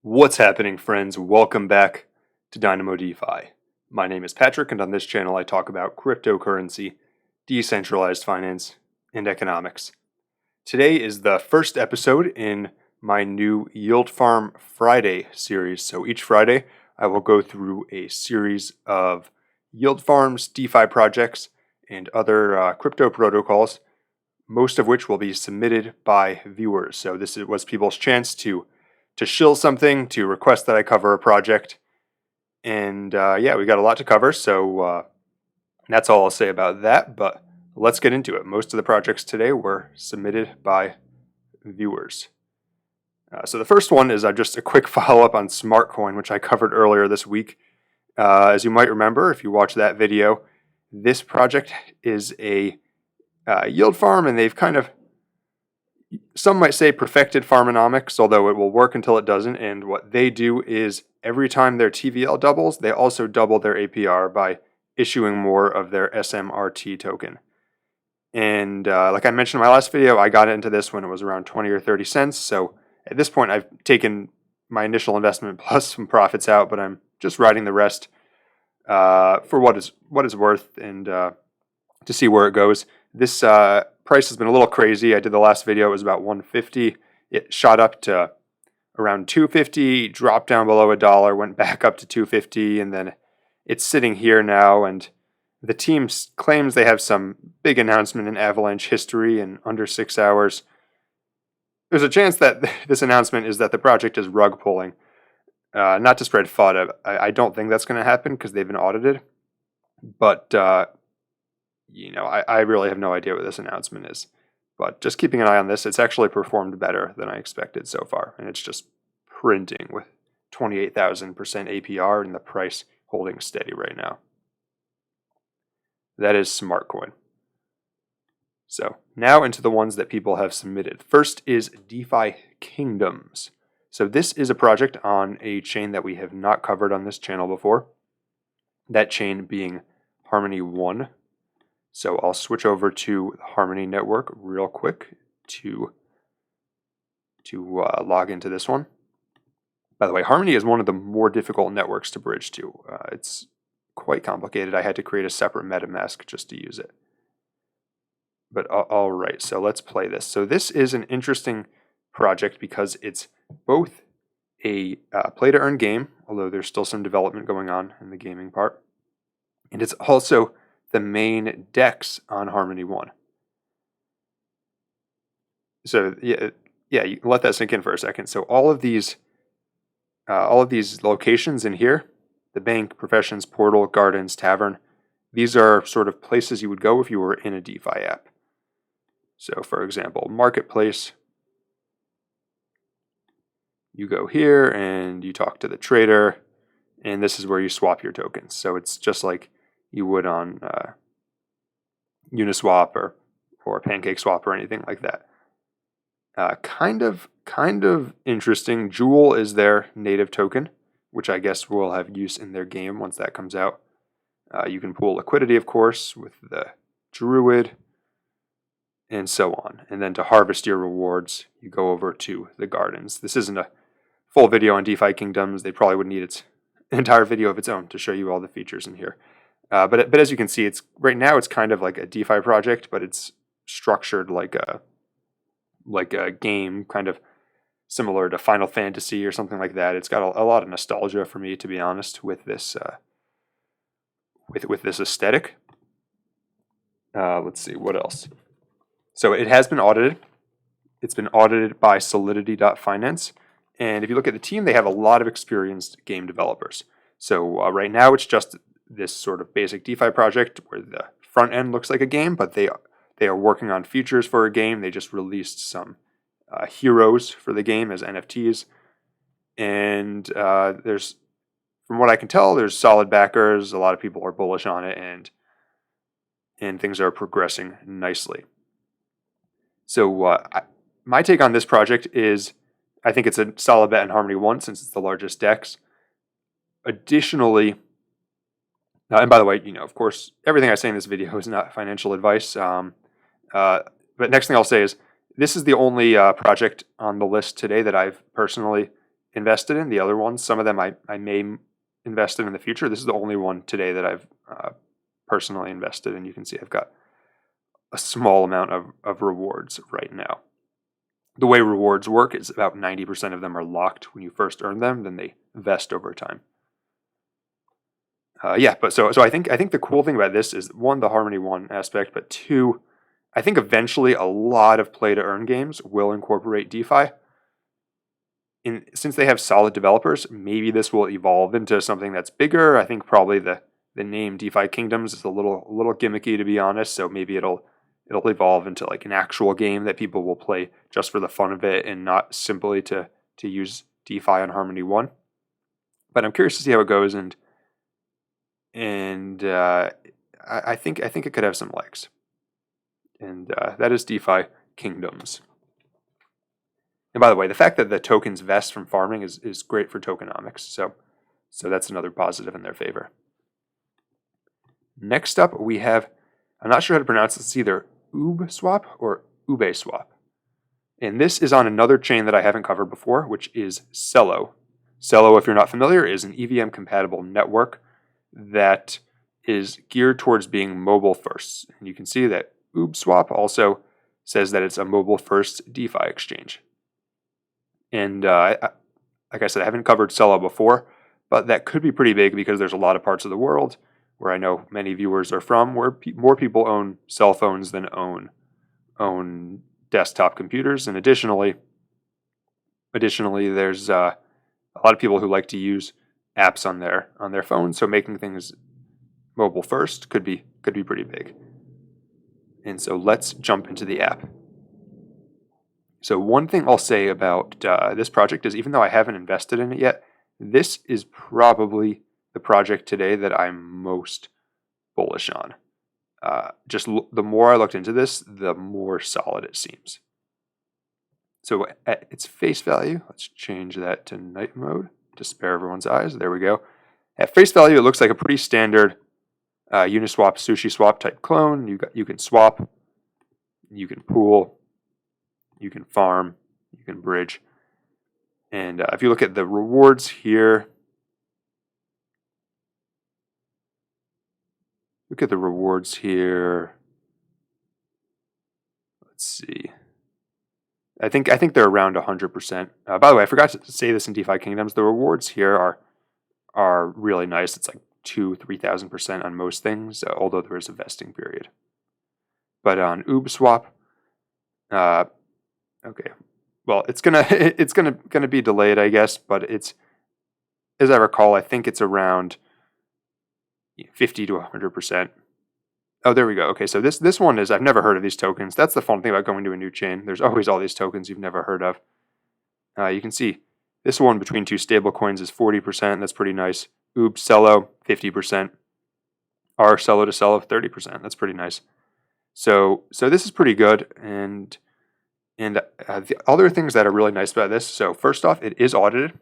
What's happening, friends? Welcome back to Dynamo DeFi. My name is Patrick, and on this channel I talk about cryptocurrency, decentralized finance, and economics. Today is the first episode in my new Yield Farm Friday series. So each Friday I will go through a series of yield farms, DeFi projects, and other crypto protocols, most of which will be submitted by viewers. So this was people's chance to shill something, to request that I cover a project. And we got a lot to cover, so that's all I'll say about that, but let's get into it. Most of the projects today were submitted by viewers. So the first one is just a quick follow-up on SmartCoin, which I covered earlier this week. As you might remember, if you watched that video, this project is a yield farm, and they've kind of, some might say, perfected farmonomics, although it will work until it doesn't. And what they do is every time their TVL doubles, they also double their APR by issuing more of their SMRT token. And like I mentioned in my last video, I got into this when it was around 20 or 30 cents. So at this point, I've taken my initial investment plus some profits out, but I'm just riding the rest for what is worth, and to see where it goes. This price has been a little crazy. I did the last video, it was about 150. It shot up to around 250, dropped down below $1, went back up to 250, and then it's sitting here now. And the team claims they have some big announcement in Avalanche history in under 6 hours. There's a chance that this announcement is that the project is rug pulling. Not to spread FUD, I don't think that's going to happen because they've been audited. But I really have no idea what this announcement is. But just keeping an eye on this, it's actually performed better than I expected so far. And it's just printing with 28,000% APR and the price holding steady right now. That is SmartCoin. So now into the ones that people have submitted. First is DeFi Kingdoms. So this is a project on a chain that we have not covered on this channel before. That chain being Harmony 1. So I'll switch over to the Harmony network real quick to log into this one. By the way, Harmony is one of the more difficult networks to bridge to. It's quite complicated. I had to create a separate MetaMask just to use it. But all right, so let's play this. So this is an interesting project because it's both a play-to-earn game, although there's still some development going on in the gaming part, and it's also the main DEX on Harmony 1. So you can let that sink in for a second. So all of these locations in here, the bank, professions, portal, gardens, tavern, these are sort of places you would go if you were in a DeFi app. So for example, marketplace, you go here and you talk to the trader, and this is where you swap your tokens. So it's just like you would on Uniswap or PancakeSwap or anything like that. Kind of interesting. Jewel is their native token, which I guess will have use in their game once that comes out. You can pool liquidity, of course, with the Druid, and so on. And then to harvest your rewards, you go over to the gardens. This isn't a full video on DeFi Kingdoms. They probably would need its entire video of its own to show you all the features in here. But as you can see, it's right now it's kind of like a DeFi project, but it's structured like a game, kind of similar to Final Fantasy or something like that. It's got a lot of nostalgia for me, to be honest, with this with this aesthetic. Let's see what else. So it has been audited. It's been audited by Solidity.finance, and if you look at the team, they have a lot of experienced game developers. So right now it's just this sort of basic DeFi project where the front end looks like a game, but they are working on features for a game. They just released some heroes for the game as NFTs, and there's, from what I can tell, there's solid backers. A lot of people are bullish on it, and things are progressing nicely. So my take on this project is I think it's a solid bet in Harmony 1 since it's the largest DEX. Additionally, and by the way, of course, everything I say in this video is not financial advice. But next thing I'll say is this is the only project on the list today that I've personally invested in. The other ones, some of them I may invest in the future. This is the only one today that I've personally invested in. You can see I've got a small amount of rewards right now. The way rewards work is about 90% of them are locked when you first earn them, then they vest over time. But so I think the cool thing about this is, one, the Harmony 1 aspect, but two, I think eventually a lot of play to earn games will incorporate DeFi. Since they have solid developers, maybe this will evolve into something that's bigger. I think probably the name DeFi Kingdoms is a little gimmicky, to be honest. So maybe it'll evolve into like an actual game that people will play just for the fun of it and not simply to use DeFi on Harmony 1. But I'm curious to see how it goes, and I think it could have some legs. And that is DeFi Kingdoms. And by the way, the fact that the tokens vest from farming is great for tokenomics. So that's another positive in their favor. Next up, we have, I'm not sure how to pronounce this, either Ubeswap or Ubeswap. And this is on another chain that I haven't covered before, which is Celo. Celo, if you're not familiar, is an EVM-compatible network that is geared towards being mobile first. And you can see that Ubeswap also says that it's a mobile first DeFi exchange. And like I said, I haven't covered Celo before, but that could be pretty big because there's a lot of parts of the world where I know many viewers are from where more people own cell phones than own desktop computers. And additionally, there's a lot of people who like to use apps on their phones, so making things mobile first could be pretty big. And so let's jump into the app. So one thing I'll say about this project is, even though I haven't invested in it yet, this is probably the project today that I'm most bullish on. The more I looked into this, the more solid it seems. So at its face value, let's change that to night mode to spare everyone's eyes. There we go. At face value, it looks like a pretty standard Uniswap, SushiSwap type clone. You can swap, you can pool, you can farm, you can bridge. And if you look at the rewards here, let's see. I think they're around 100%. By the way, I forgot to say this in DeFi Kingdoms. The rewards here are really nice. It's like 2,000-3,000% on most things, although there is a vesting period. But on Ubeswap, okay, well, it's gonna be delayed, I guess. But it's, as I recall, I think it's around 50 to 100%. Oh, there we go. Okay, so this one is, I've never heard of these tokens. That's the fun thing about going to a new chain. There's always all these tokens you've never heard of. You can see this one between two stable coins is 40%. That's pretty nice. Celo 50%. Our Celo to Celo 30%. That's pretty nice. So this is pretty good. And the other things that are really nice about this. So first off, it is audited.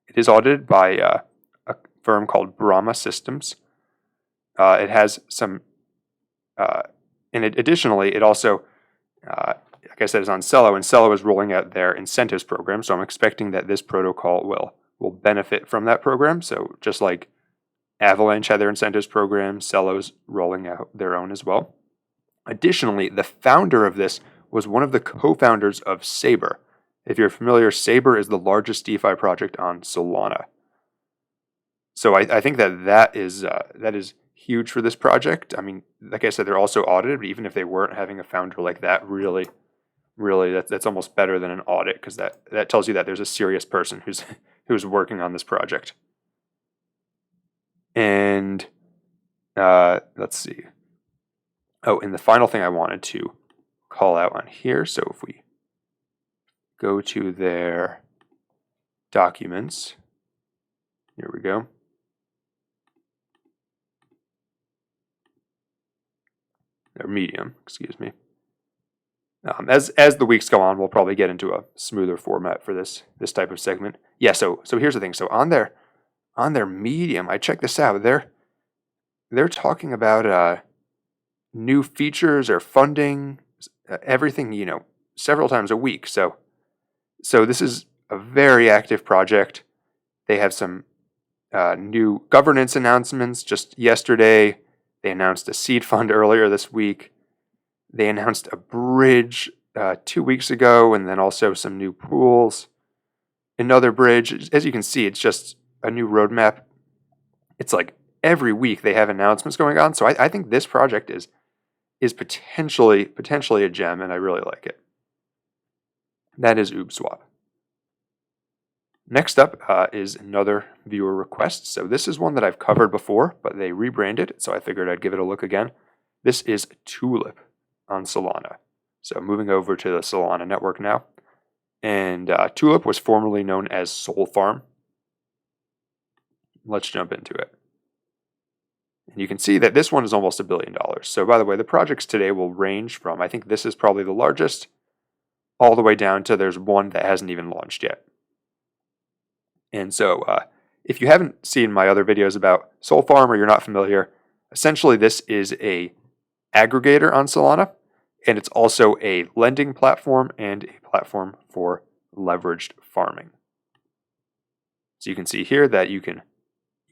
It is audited by a firm called Brahma Systems. It has some, and additionally, it also, like I said, is on Celo, and Celo is rolling out their incentives program. So I'm expecting that this protocol will benefit from that program. So just like Avalanche had their incentives program, Celo's rolling out their own as well. Additionally, the founder of this was one of the co-founders of Saber. If you're familiar, Saber is the largest DeFi project on Solana. So I think that is huge for this project. I mean, like I said, they're also audited, but even if they weren't, having a founder like that, really, that's almost better than an audit, because that tells you that there's a serious person who's working on this project. And let's see. Oh, and the final thing I wanted to call out on here. So if we go to their documents, here we go. Or Medium, excuse me. As the weeks go on, we'll probably get into a smoother format for this type of segment. Yeah. So here's the thing. So on their Medium, I checked this out. They're talking about new features or funding, everything, several times a week. So this is a very active project. They have some new governance announcements just yesterday. They announced a seed fund earlier this week. They announced a bridge 2 weeks ago, and then also some new pools. Another bridge. As you can see, it's just a new roadmap. It's like every week they have announcements going on. So I think this project is potentially a gem, and I really like it. That is Ubeswap. Next up is another viewer request. So this is one that I've covered before, but they rebranded, so I figured I'd give it a look again. This is Tulip on Solana. So moving over to the Solana network now. And Tulip was formerly known as Soul Farm. Let's jump into it. And you can see that this one is almost $1 billion. So by the way, the projects today will range from, I think this is probably the largest, all the way down to there's one that hasn't even launched yet. And so if you haven't seen my other videos about Soul Farm or you're not familiar, essentially this is a aggregator on Solana, and it's also a lending platform and a platform for leveraged farming. So you can see here that you can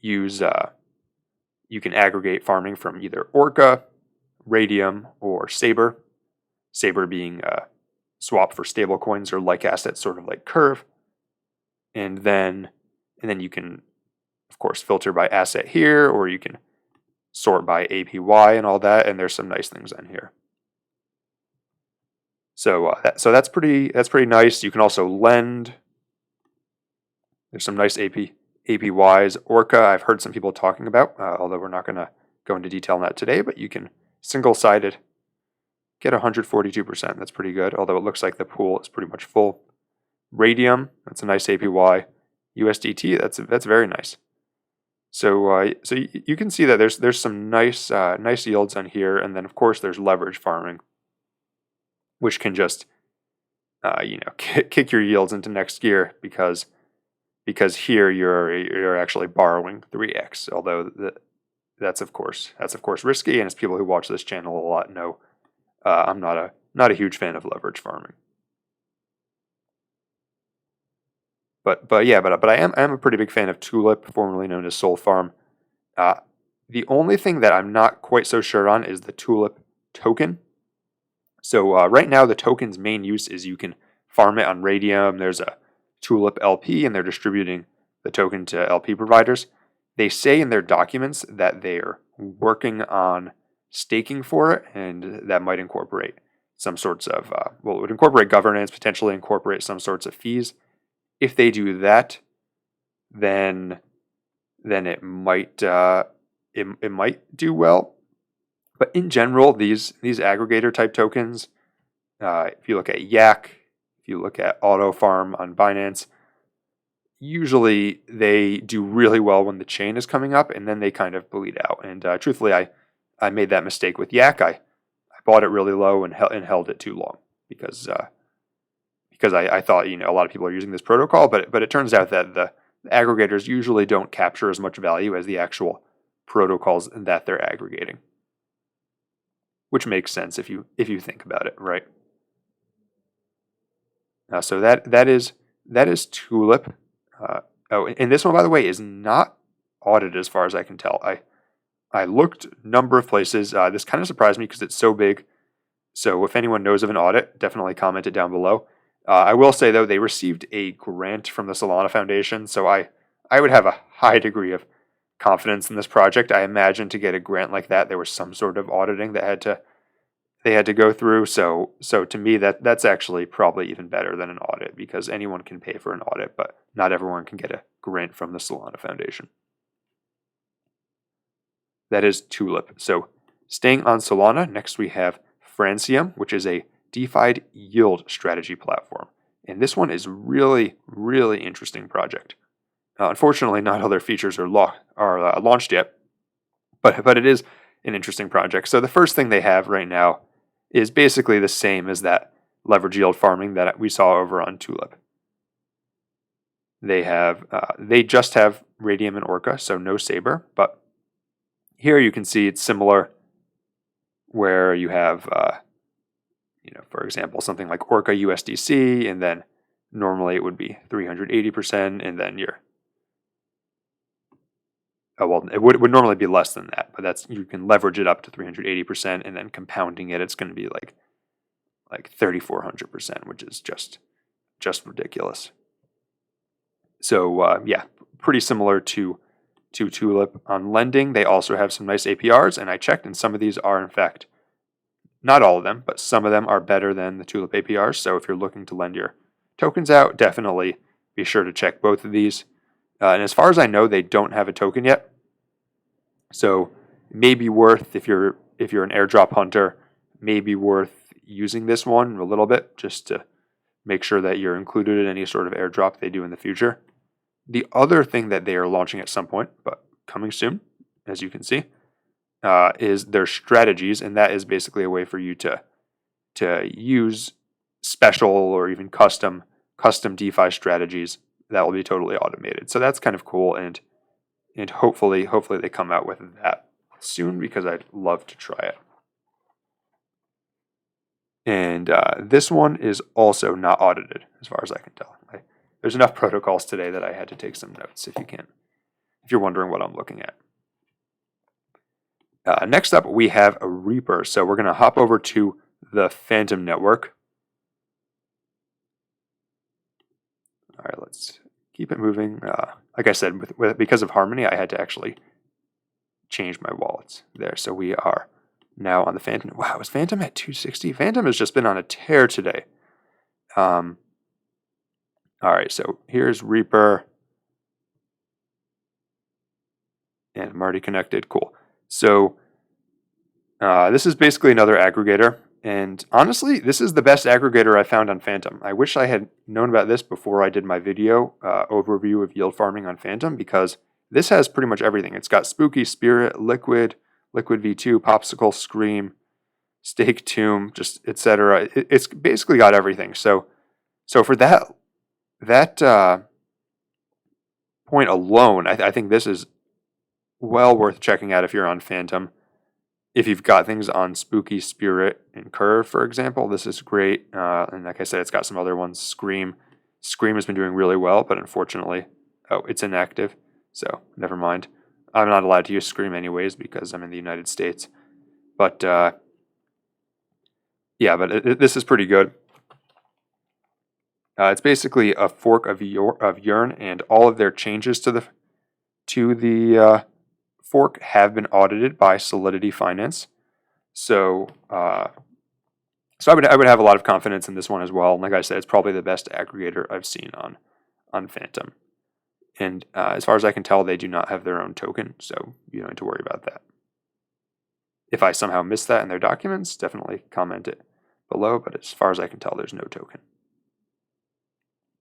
use, you can aggregate farming from either Orca, Radium, or Saber. Saber being a swap for stablecoins or like assets, sort of like Curve. And then you can, of course, filter by asset here, or you can sort by APY and all that. And there's some nice things on here. So that's pretty nice. You can also lend. There's some nice APYs. Orca, I've heard some people talking about, although we're not going to go into detail on that today. But you can single-sided get 142%. That's pretty good. Although it looks like the pool is pretty much full. Radium, that's a nice APY. USDT, that's very nice. So you can see that there's some nice yields on here, and then of course there's leverage farming, which can just kick your yields into next gear because here you're actually borrowing 3x. Although that's of course risky, and as people who watch this channel a lot know, I'm not a huge fan of leverage farming. But I am a pretty big fan of Tulip, formerly known as Soul Farm. The only thing that I'm not quite so sure on is the Tulip token. So right now the token's main use is you can farm it on Radium. There's a Tulip LP, and they're distributing the token to LP providers. They say in their documents that they're working on staking for it, and that might incorporate some sorts of, it would incorporate governance, potentially incorporate some sorts of fees. If they do that, then it might do well. But in general, these aggregator type tokens, if you look at Yak, if you look at Auto Farm on Binance, usually they do really well when the chain is coming up, and then they kind of bleed out. And truthfully, I made that mistake with Yak. I bought it really low and held it too long because I thought a lot of people are using this protocol, but it turns out that the aggregators usually don't capture as much value as the actual protocols that they're aggregating, which makes sense if you think about it, right? So that is Tulip. And this one, by the way, is not audited as far as I can tell. I looked a number of places. This kind of surprised me because it's so big. So if anyone knows of an audit, definitely comment it down below. I will say, though, they received a grant from the Solana Foundation, so I would have a high degree of confidence in this project. I imagine to get a grant like that, there was some sort of auditing that they had to go through. So to me, that's actually probably even better than an audit, because anyone can pay for an audit, but not everyone can get a grant from the Solana Foundation. That is Tulip. So staying on Solana, next we have Francium, which is a DeFi yield strategy platform. And this one is really, really interesting project. Unfortunately, not all their features are launched yet, but it is an interesting project. So the first thing they have right now is basically the same as that leverage yield farming that we saw over on Tulip. They just have Radium and Orca, so no Saber. But here you can see it's similar, where you have for example, something like Orca USDC, and then Normally it would be 380%, and then it would normally be less than that, but you can leverage it up to 380%, and then compounding it, it's going to be like 3,400%, which is just ridiculous. So yeah, pretty similar to Tulip. On lending, they also have some nice APRs, and I checked, and some of these are, in fact, not all of them, but some of them are better than the Tulip APRs. So if you're looking to lend your tokens out, definitely be sure to check both of these. And as far as I know, they don't have a token yet. So it may be worth, if you're an airdrop hunter, maybe worth using this one a little bit just to make sure that you're included in any sort of airdrop they do in the future. The other thing that they are launching at some point, but coming soon, as you can see, is their strategies, and that is basically a way for you to use special or even custom DeFi strategies that will be totally automated. So that's kind of cool, and hopefully they come out with that soon, because I'd love to try it. And this one is also not audited, as far as I can tell. There's enough protocols today that I had to take some notes, if you're wondering what I'm looking at. Next up, we have a Reaper. So we're going to hop over to the Fantom network. All right, let's keep it moving. Like I said, because of Harmony, I had to actually change my wallets there. So we are now on the Fantom. Wow, is Fantom at 260? Fantom has just been on a tear today. All right, so here's Reaper. And I'm already connected. Cool. So this is basically another aggregator. And honestly, this is the best aggregator I found on Fantom. I wish I had known about this before I did my video overview of yield farming on Fantom, because this has pretty much everything. It's got Spooky, Spirit, Liquid V2, Popsicle, Scream, Stake, Tomb, just etc. It's basically got everything. So for that point alone, I think this is well worth checking out if you're on Fantom. If you've got things on Spooky, Spirit, and Curve, for example, this is great. And like I said, it's got some other ones. Scream has been doing really well, but unfortunately, it's inactive. So never mind. I'm not allowed to use Scream anyways because I'm in the United States. But yeah, but this is pretty good. It's basically a fork of Yearn, and all of their changes to the fork have been audited by Solidity Finance. So I would have a lot of confidence in this one as well. And like I said, it's probably the best aggregator I've seen on Fantom. And as far as I can tell, they do not have their own token, so you don't need to worry about that. If I somehow missed that in their documents, definitely comment it below, but as far as I can tell, there's no token.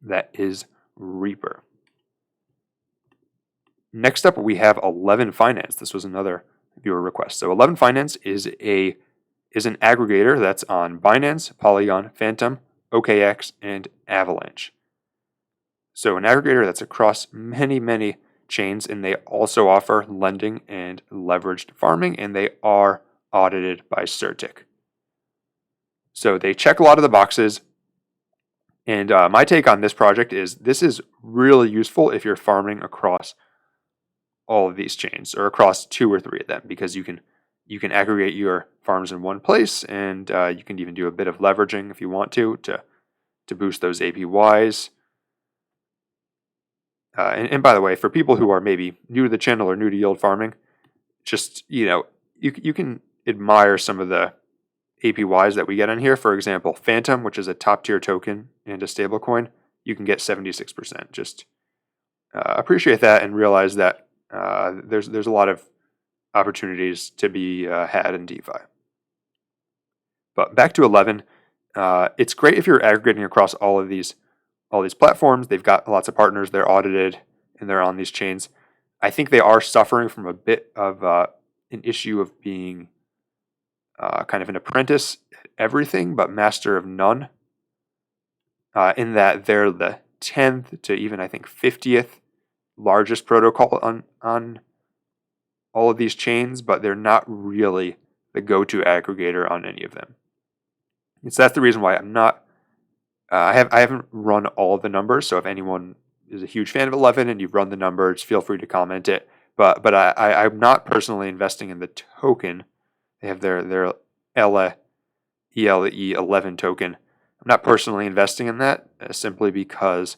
That is Reaper. Next up, we have 11 Finance. This was another viewer request. So 11 Finance is an aggregator that's on Binance, Polygon, Fantom, OKX, and Avalanche. So an aggregator that's across many, many chains, and they also offer lending and leveraged farming, and they are audited by Certic. So they check a lot of the boxes. And my take on this project is this is really useful if you're farming across all of these chains, or across 2 or 3 of them, because you can aggregate your farms in one place, and you can even do a bit of leveraging if you want to boost those APYs. And by the way, for people who are maybe new to the channel or new to yield farming, just you can admire some of the APYs that we get on here. For example, Fantom, which is a top tier token and a stablecoin, you can get 76%. Just appreciate that and realize that there's a lot of opportunities to be had in DeFi. But back to 11, it's great if you're aggregating across all these platforms. They've got lots of partners. They're audited and they're on these chains. I think they are suffering from a bit of an issue of being kind of an apprentice at everything, but master of none. In that they're the 10th to even, I think, 50th largest protocol on all of these chains, but they're not really the go-to aggregator on any of them. So that's the reason why I'm not I haven't run all of the numbers, so if anyone is a huge fan of 11 and you've run the numbers, feel free to comment it. But I'm not personally investing in the token. They have their ELE 11 token. I'm not personally investing in that simply because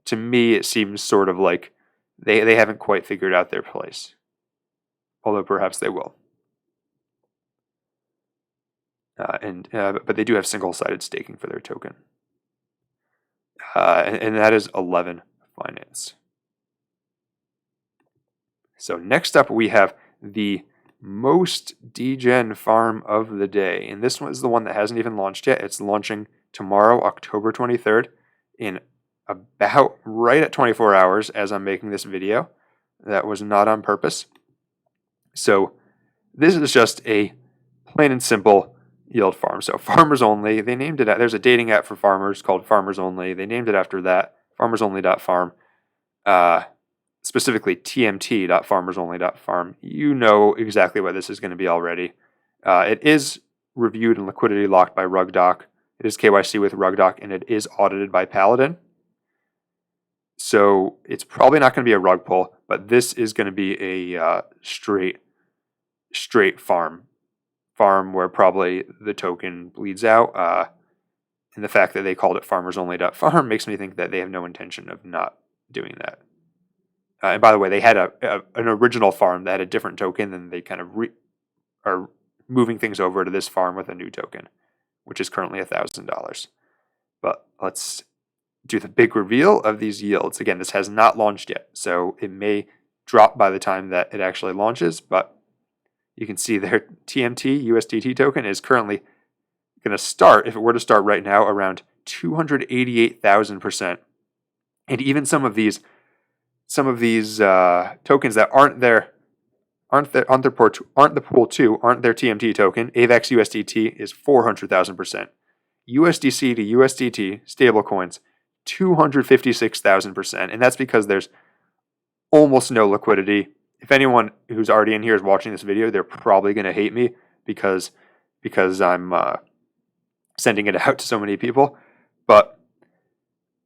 to me it seems sort of like they haven't quite figured out their place. Although perhaps they will. But they do have single-sided staking for their token. And that is 11 Finance. So next up we have the most degen farm of the day. And this one is the one that hasn't even launched yet. It's launching tomorrow, October 23rd, in about right at 24 hours as I'm making this video. That was not on purpose. So this is just a plain and simple yield farm. So FarmersOnly, they named it, there's a dating app for farmers called FarmersOnly. They named it after that, FarmersOnly.farm, specifically tmt.farmersonly.farm. You know exactly what this is going to be already. It is reviewed and liquidity locked by RugDoc. It is KYC with RugDoc, and it is audited by Paladin. So it's probably not going to be a rug pull, but this is going to be a straight farm where probably the token bleeds out. And the fact that they called it FarmersOnly.farm makes me think that they have no intention of not doing that. And by the way, they had an original farm that had a different token, and they kind of are moving things over to this farm with a new token, which is currently $1,000. But let's do the big reveal of these yields. Again, this has not launched yet, so it may drop by the time that it actually launches, but you can see their TMT USDT token is currently going to start, if it were to start right now, around 288,000%. And even some of these tokens that aren't their pool 2, aren't their TMT token, AVAX USDT is 400,000%. USDC to USDT stablecoins 256,000%, and that's because there's almost no liquidity. If anyone who's already in here is watching this video, they're probably going to hate me because I'm sending it out to so many people. But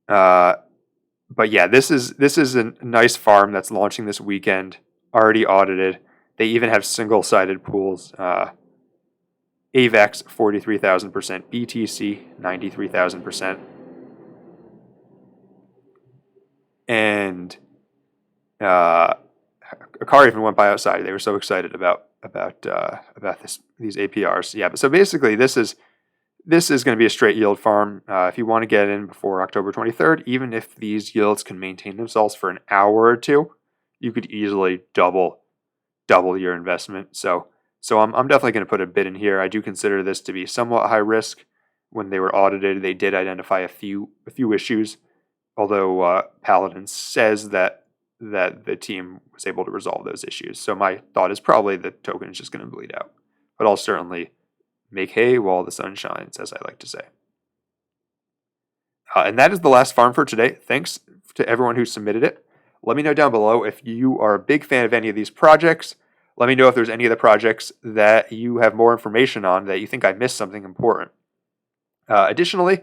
yeah, this is a nice farm that's launching this weekend, already audited. They even have single-sided pools. AVAX 43,000%, BTC 93,000%, and a car even went by outside. They were so excited about these APRs. Yeah, but so basically this is going to be a straight yield farm. If you want to get in before October 23rd, even if these yields can maintain themselves for an hour or two, you could easily double your investment. So I'm definitely going to put a bid in here. I do consider this to be somewhat high risk. When they were audited, they did identify a few issues, although Paladin says that the team was able to resolve those issues. So my thought is probably the token is just going to bleed out. But I'll certainly make hay while the sun shines, as I like to say. And that is the last farm for today. Thanks to everyone who submitted it. Let me know down below if you are a big fan of any of these projects. Let me know if there's any of the projects that you have more information on that you think I missed something important. Additionally,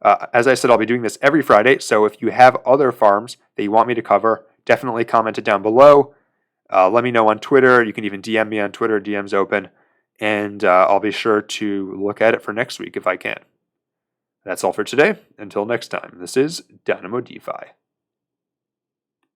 as I said, I'll be doing this every Friday. So if you have other farms that you want me to cover, definitely comment it down below. Let me know on Twitter. You can even DM me on Twitter. DM's open. And I'll be sure to look at it for next week if I can. That's all for today. Until next time, this is Dynamo DeFi.